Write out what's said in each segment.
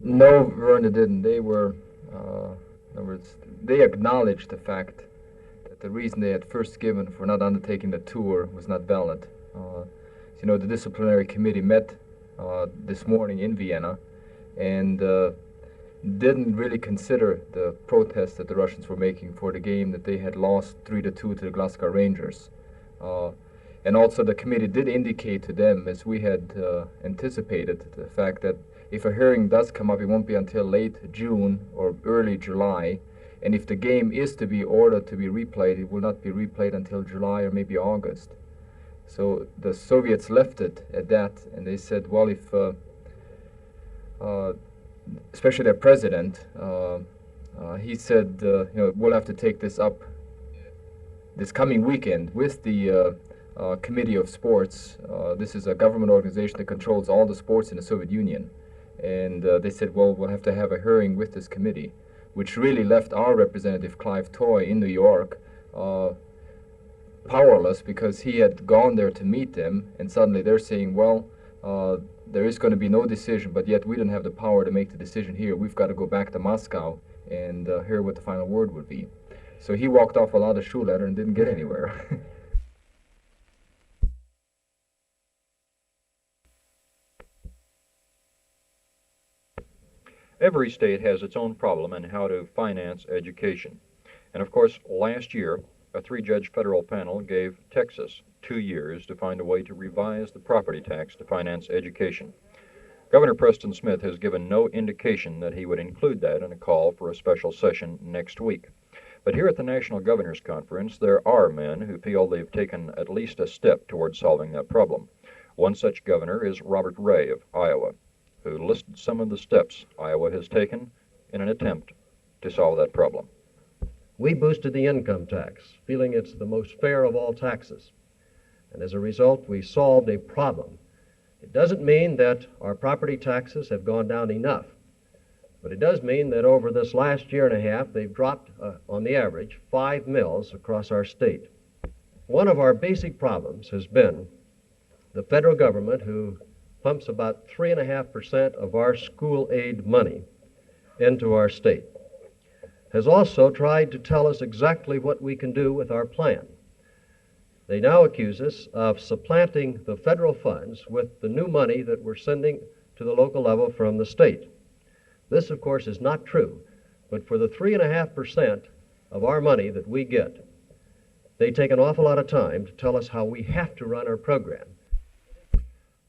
No, Verna didn't. In other words, they acknowledged the fact that the reason they had first given for not undertaking the tour was not valid. The disciplinary committee met this morning in Vienna and didn't really consider the protest that the Russians were making for the game that they had lost 3-2 to the Glasgow Rangers. And also the committee did indicate to them, as we had anticipated, the fact that if a hearing does come up, it won't be until late June or early July. And if the game is to be ordered to be replayed, it will not be replayed until July or maybe August. So the Soviets left it at that, and they said, well, if especially their president, he said, we'll have to take this up this coming weekend with the Committee of Sports. This is a government organization that controls all the sports in the Soviet Union. And they said, well, we'll have to have a hearing with this committee, which really left our representative, Clive Toy, in New York, powerless, because he had gone there to meet them, and suddenly they're saying, well, there is going to be no decision, but yet we don't have the power to make the decision here. We've got to go back to Moscow and hear what the final word would be. So he walked off without a shoe leather and didn't get anywhere. Every state has its own problem in how to finance education. And of course, last year, a 3-judge federal panel gave Texas 2 years to find a way to revise the property tax to finance education. Governor Preston Smith has given no indication that he would include that in a call for a special session next week. But here at the National Governors Conference, there are men who feel they've taken at least a step towards solving that problem. One such governor is Robert Ray of Iowa, who listed some of the steps Iowa has taken in an attempt to solve that problem. We boosted the income tax, feeling it's the most fair of all taxes. And as a result, we solved a problem. It doesn't mean that our property taxes have gone down enough, but it does mean that over this last year and a half, they've dropped, on the average, 5 mills across our state. One of our basic problems has been the federal government, who pumps about 3.5% of our school aid money into our state, has also tried to tell us exactly what we can do with our plan. They now accuse us of supplanting the federal funds with the new money that we're sending to the local level from the state. This, of course, is not true, but for the 3.5% of our money that we get, they take an awful lot of time to tell us how we have to run our program.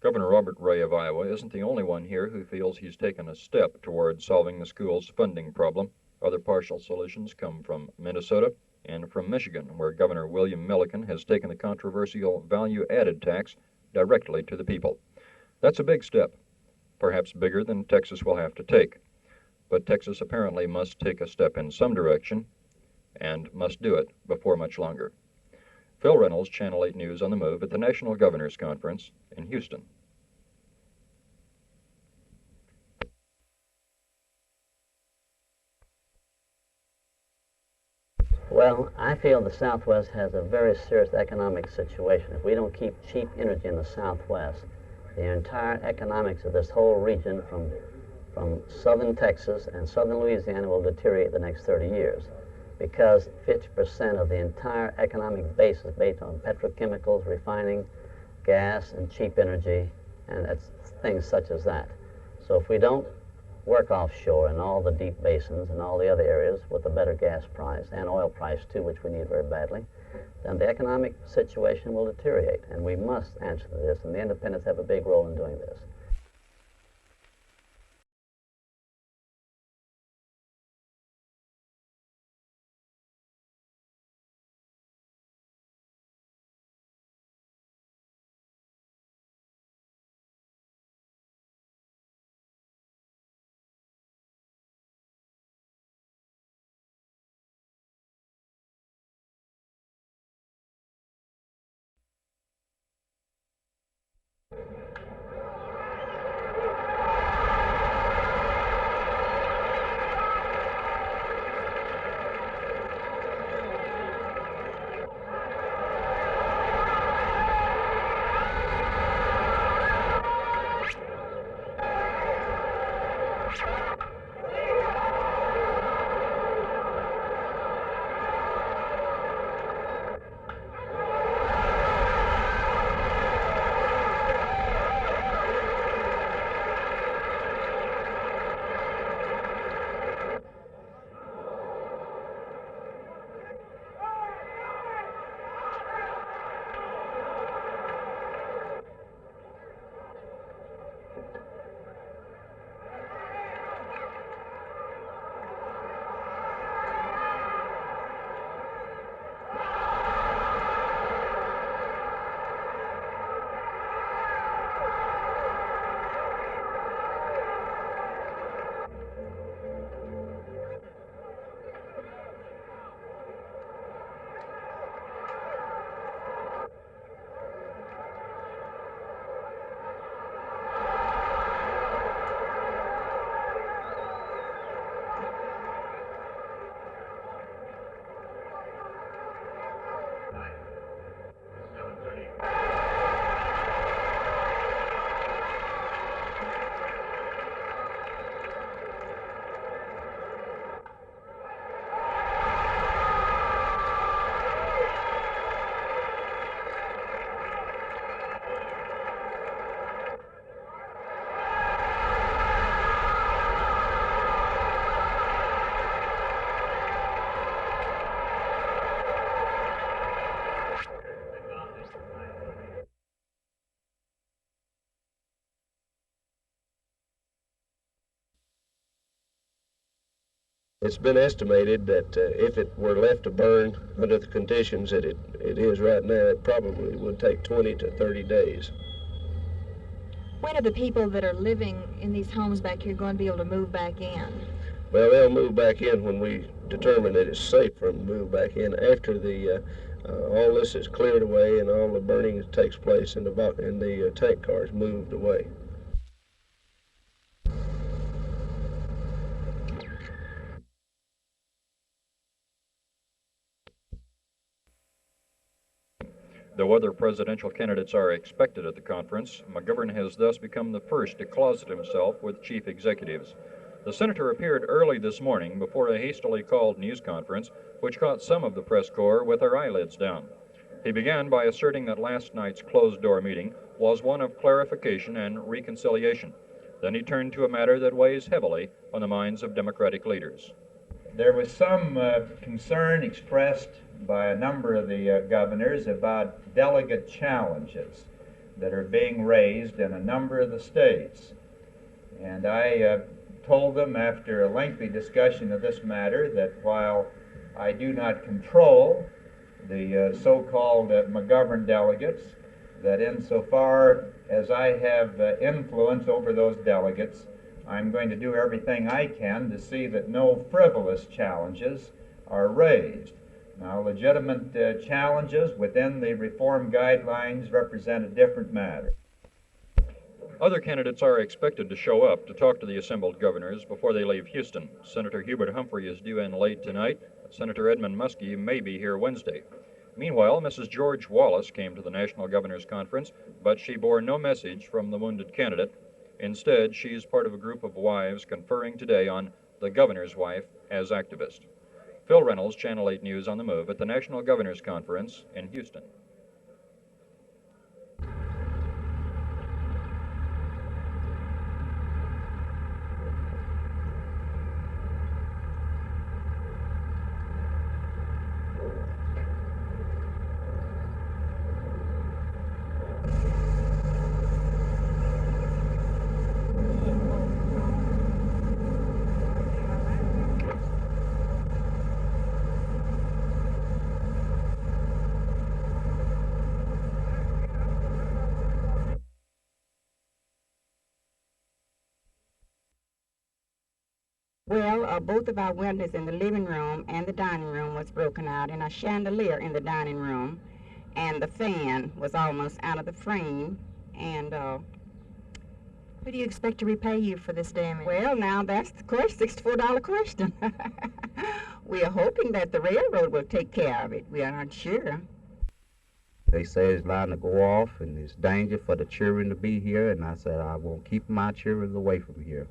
Governor Robert Ray of Iowa isn't the only one here who feels he's taken a step toward solving the school's funding problem. Other partial solutions come from Minnesota and from Michigan, where Governor William Milliken has taken the controversial value-added tax directly to the people. That's a big step, perhaps bigger than Texas will have to take. But Texas apparently must take a step in some direction, and must do it before much longer. Phil Reynolds, Channel 8 News on the Move at the National Governors Conference in Houston. Well, I feel the Southwest has a very serious economic situation. If we don't keep cheap energy in the Southwest, the entire economics of this whole region from southern Texas and southern Louisiana will deteriorate the next 30 years, because 50% of the entire economic base is based on petrochemicals, refining, gas, and cheap energy, and that's things such as that. So if we don't work offshore in all the deep basins and all the other areas with a better gas price and oil price too, which we need very badly, then the economic situation will deteriorate, and we must answer to this, and the independents have a big role in doing this. It's been estimated that if it were left to burn under the conditions that it is right now, it probably would take 20 to 30 days. When are the people that are living in these homes back here going to be able to move back in? Well, they'll move back in when we determine that it's safe for them to move back in after the all this is cleared away and all the burning takes place and the tank cars moved away. Though other presidential candidates are expected at the conference, McGovern has thus become the first to closet himself with chief executives. The senator appeared early this morning before a hastily called news conference, which caught some of the press corps with their eyelids down. He began by asserting that last night's closed-door meeting was one of clarification and reconciliation. Then he turned to a matter that weighs heavily on the minds of Democratic leaders. There was some concern expressed by a number of the governors about delegate challenges that are being raised in a number of the states. And I told them after a lengthy discussion of this matter that while I do not control the so-called McGovern delegates, that insofar as I have influence over those delegates, I'm going to do everything I can to see that no frivolous challenges are raised. Now, legitimate challenges within the reform guidelines represent a different matter. Other candidates are expected to show up to talk to the assembled governors before they leave Houston. Senator Hubert Humphrey is due in late tonight. Senator Edmund Muskie may be here Wednesday. Meanwhile, Mrs. George Wallace came to the National Governors Conference, but she bore no message from the wounded candidate. Instead, she is part of a group of wives conferring today on the governor's wife as activist. Phil Reynolds, Channel 8 News on the Move at the National Governors Conference in Houston. Well, both of our windows in the living room and the dining room was broken out, and a chandelier in the dining room, and the fan was almost out of the frame. And Who do you expect to repay you for this damage? well, now that's the $64 question. We are hoping that the railroad will take care of it. We are not sure. They say it's liable to go off and it's danger for the children to be here, and I said I won't keep my children away from here.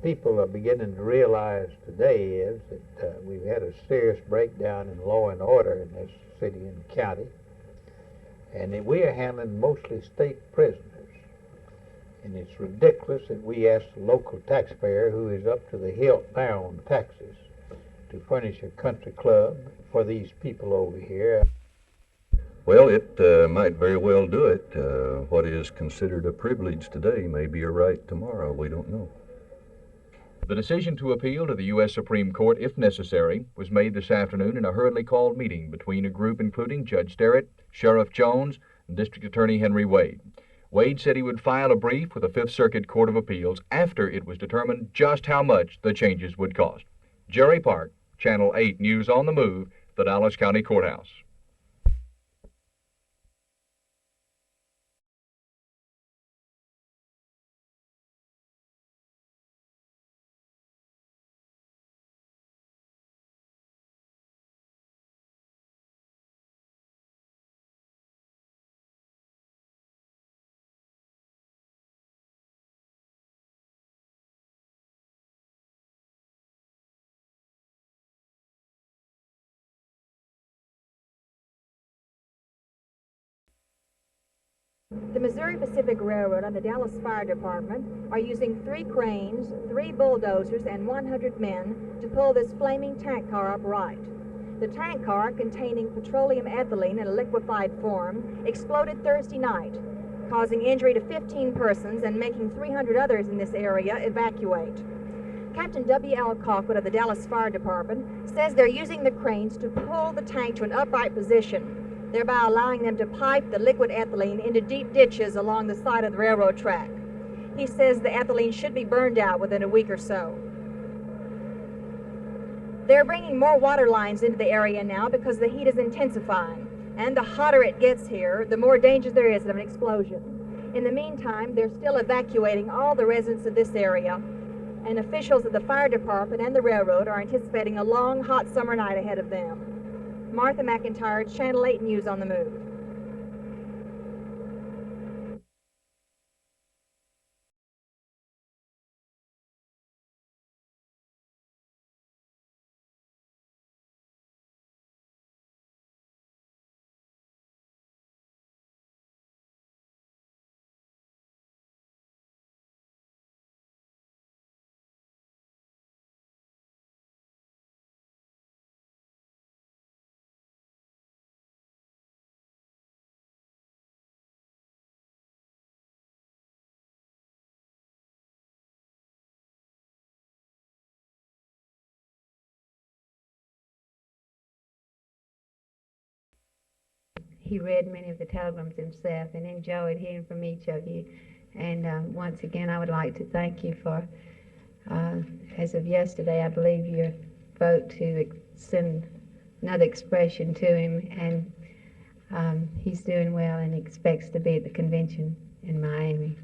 people are beginning to realize today is that we've had a serious breakdown in law and order in this city and county, and that we are handling mostly state prisoners. And it's ridiculous that we ask the local taxpayer, who is up to the hilt now on taxes, to furnish a country club for these people over here. Well, it might very well do it. What is considered a privilege today may be a right tomorrow. We don't know. The decision to appeal to the U.S. Supreme Court, if necessary, was made this afternoon in a hurriedly called meeting between a group including Judge Sterrett, Sheriff Jones, and District Attorney Henry Wade. Wade said he would file a brief with the Fifth Circuit Court of Appeals after it was determined just how much the changes would cost. Jerry Park, Channel 8 News on the Move, the Dallas County Courthouse. The Missouri Pacific Railroad and the Dallas Fire Department are using 3 cranes, 3 bulldozers, and 100 men to pull this flaming tank car upright. The tank car, containing petroleum ethylene in a liquefied form, exploded Thursday night, causing injury to 15 persons and making 300 others in this area evacuate. Captain W.L. Colquitt of the Dallas Fire Department says they're using the cranes to pull the tank to an upright position, thereby allowing them to pipe the liquid ethylene into deep ditches along the side of the railroad track. He says the ethylene should be burned out within a week or so. They're bringing more water lines into the area now because the heat is intensifying, and the hotter it gets here, the more danger there is of an explosion. In the meantime, they're still evacuating all the residents of this area, and officials of the fire department and the railroad are anticipating a long, hot summer night ahead of them. Martha McIntire, Channel 8 News on the Move. He read many of the telegrams himself and enjoyed hearing from each of you. And once again, I would like to thank you for, as of yesterday, I believe your vote to send another expression to him. And he's doing well and expects to be at the convention in Miami.